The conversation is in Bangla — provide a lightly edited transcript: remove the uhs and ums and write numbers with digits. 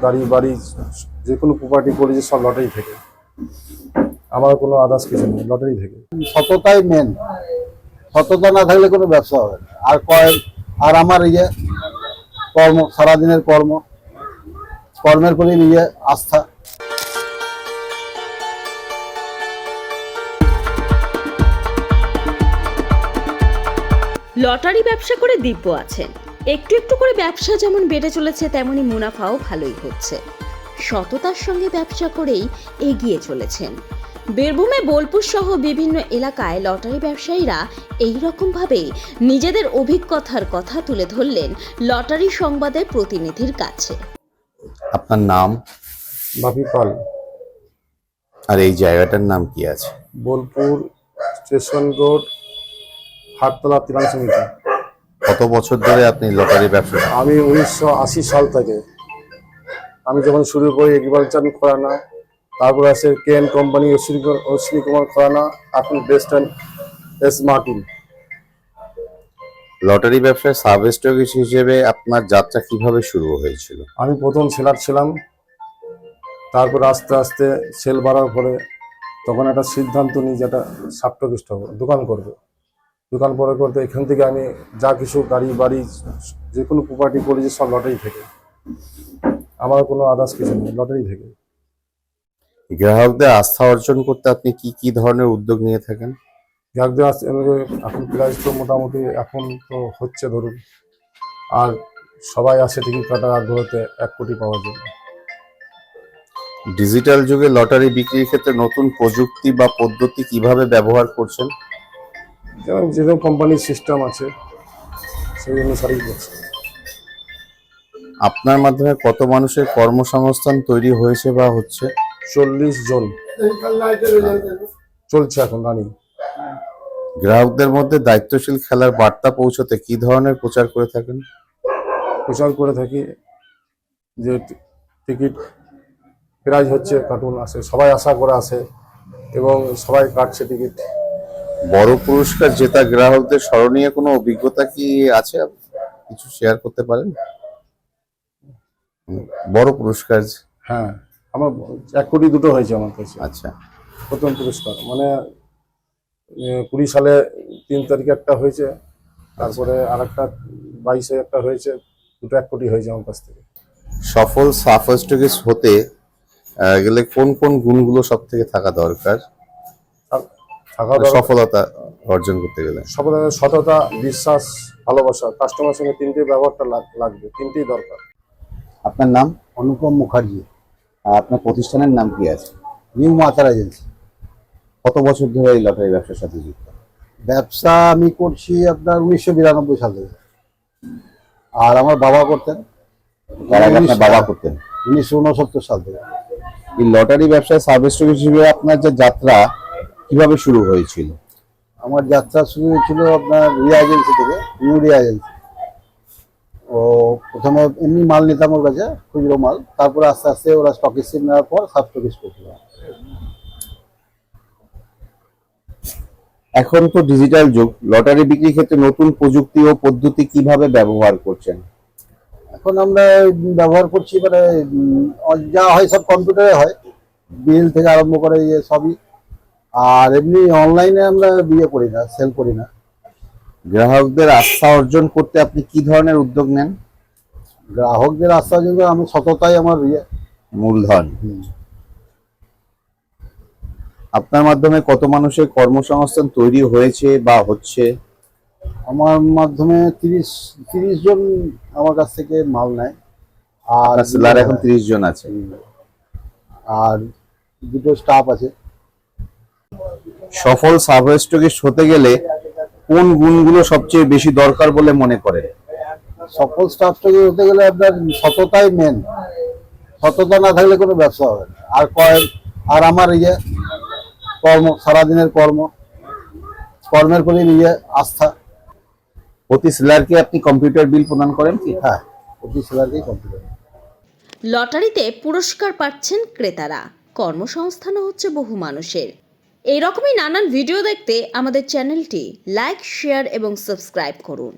গাড়ি বাড়ি যে কোনো প্রপার্টি করেছি সব লটারি থেকে। আমার কোনো আদার্স কিছু নেই, লটারি থেকে। সততাই মেন, সততা না থাকলে কোনো ব্যবসা হবে না। আর আমার কর্ম, সারাদিনের কর্মের প্রতি আস্থা। লটারি ব্যবসা করে দিব্য আছেন। একটু একটু করে ব্যবসা যেমন বেড়ে চলেছে, তেমনি মুনাফাও ভালোই হচ্ছে। সততার সঙ্গে ব্যবসা করেই এগিয়ে চলেছেন। বীরভূমে বোলপুর সহ বিভিন্ন এলাকায় লটারি ব্যবসায়ীরা এই রকম ভাবেই নিজেদের অভিজ্ঞতার কথা তুলে ধরলেন লটারি সংবাদের প্রতিনিধির কাছে। আপনার নাম? বাপি পাল। আর এই জায়গাটার নাম কি আছে? Bolpur station road, Hattala 83 metre. কত বছর ধরে আপনি লটারি ব্যবসা? আমি 1980 সাল থেকে। আমি যখন শুরু করি এগ্রিকালচার খরানা, তারপর আছে কেএন কোম্পানি, অশ্বিনী কুমার খরানা, এখন best and S Martin. Lottery ব্যবসায় সাব স্টকিস্ট হিসেবে আপনার যাত্রা কিভাবে শুরু হয়েছিল? আমি প্রথম সেলার ছিলাম, তারপর আস্তে আস্তে সেল বাড়ার পরে তখন একটা সিদ্ধান্ত নিই যে একটা সাব স্টকিস্ট হবো, দোকান করবো। দোকান পরে করতে এখান থেকে আমি যা কিছু গাড়ি বাড়ি যে কোনো প্রপার্টি করেছি সব লটারি থেকে। আমার কোনো আদার্স কিছু নেই, লটারি থেকে। গ্রাহকদের আস্থা অর্জন করতে আপনি কি কি ধরনের উদ্যোগ নিয়ে থাকেন? গ্রাহকদের এখন প্রাইস তো মোটামুটি এখন তো হচ্ছে ধরুন, আর সবাই আসে টিকিট কাটার আগ্রহতে 1 কোটি পাওয়ার জন্য। ডিজিটাল যুগে লটারি বিক্রির ক্ষেত্রে নতুন প্রযুক্তি বা পদ্ধতি কিভাবে ব্যবহার করছেন? যেমন যেরকম কোম্পানির সিস্টেম আছে সেই অনুসারেই করছে। আপনার মাধ্যমে কত মানুষের কর্মসংস্থান তৈরি হয়েছে বা হচ্ছে? 40 জন চলছে এখন রানিং। গ্রাহকদের মধ্যে দায়িত্বশীল খেলার বার্তা পৌঁছতে কি ধরনের প্রচার করে থাকেন? প্রচার করে থাকি যে টিকিট প্রাইস হচ্ছে, কার্টুন আসে, সবাই আশা করে আসে এবং সবাই কাটছে টিকিট। বড় পুরস্কার জেতা গ্রাহকদের স্মরণীয় কোনো অভিজ্ঞতা কি আছে? কিছু শেয়ার করতে পারেন? বড় পুরস্কার? হ্যাঁ, আমার 1 কোটি দুটো হয়েছে আমার কাছে। আচ্ছা, প্রথম পুরস্কার মানে 20 সালে 3 তারিখে একটা হয়েছে, তারপরে আরেকটা 22-এ একটা হয়েছে, দুটো 1 কোটি হয়েছে আমার কাছ থেকে। সফল সাব স্টকিস্ট হতে গেলে কোন কোন গুণগুলো সব থেকে থাকা দরকার? সফলতা অর্জন করতে গেলে সততা, বিশ্বাস, ভালোবাসা, কাস্টমার সঙ্গে তিনটে ব্যবহারটা লাগবে, তিনটেই দরকার। আপনার নাম? অনুপম মুখার্জি। আপনার প্রতিষ্ঠানের নাম কি আছে? নিউ মাতার এজেন্সি। কত বছর ধরে এই লটারি ব্যবসার সাথে যুক্ত? ব্যবসা আমি করছি আপনার 1992 সাল থেকে। আর আমার বাবা করতেন। তার আগে আপনার বাবা করতেন? 1969 সাল থেকে। এই লটারি ব্যবসায় সাব স্টকিস্ট হিসেবে আপনার যে যাত্রা কিভাবে শুরু হয়েছিল? আমার যাত্রা শুরু হয়েছিল আপনার রিয়া এজেন্সি থেকে, নিউ রিয়া এজেন্সি। ও প্রথমে এমনি মাল নিতাম ওর কাছে, খুচরো মাল। তারপরে আস্তে আস্তে ওরা স্টকিস্ট নেওয়ার পর সাব স্টকিস্ট করছিল। এখন তো ডিজিটাল যুগ, লটারি বিক্রির ক্ষেত্রে নতুন প্রযুক্তি ও পদ্ধতি কিভাবে ব্যবহার করছেন? এখন আমরা ব্যবহার করছি মানে যা হয় সব কম্পিউটারে হয়, বিল থেকে আরম্ভ করে সবই। আর এমনি অনলাইনে আমরা করি না, সেল করি না। গ্রাহকদের আস্থা অর্জন করতে আপনি কি ধরনের উদ্যোগ নেন? গ্রাহকদের আস্থা অর্জন করে আমি সততাই আমার মূলধন। আপনার মাধ্যমে কত মানুষের কর্মসংস্থান তৈরি হয়েছে বা হচ্ছে? আমার মাধ্যমে 30 জন আমার কাছ থেকে মাল নেয়। আর সেলার এখন 30 জন আছে। আর দুটো স্টাফ আছে। সফল সাব স্টকিস্ট হতে গেলে কোন গুণগুলো সবচেয়ে বেশি দরকার বলে মনে করেন? সফল স্টাফ হতে গেলে আপনার সততাই মেন, সততা না থাকলে কোনো ব্যবসা হবে না। আর আমার কর্ম, সারাদিনের কর্মের প্রতি আস্থা। প্রতি সেলারকে আপনি কম্পিউটার বিল প্রদান করেন কি? হ্যাঁ, প্রতি সেলারকেই কম্পিউটার। লটারিতে পুরস্কার পাচ্ছেন ক্রেতারা, কর্মসংস্থানও হচ্ছে বহু মানুষের। এই রকমই নানান ভিডিও দেখতে আমাদের চ্যানেলটি লাইক, শেয়ার এবং সাবস্ক্রাইব করুন।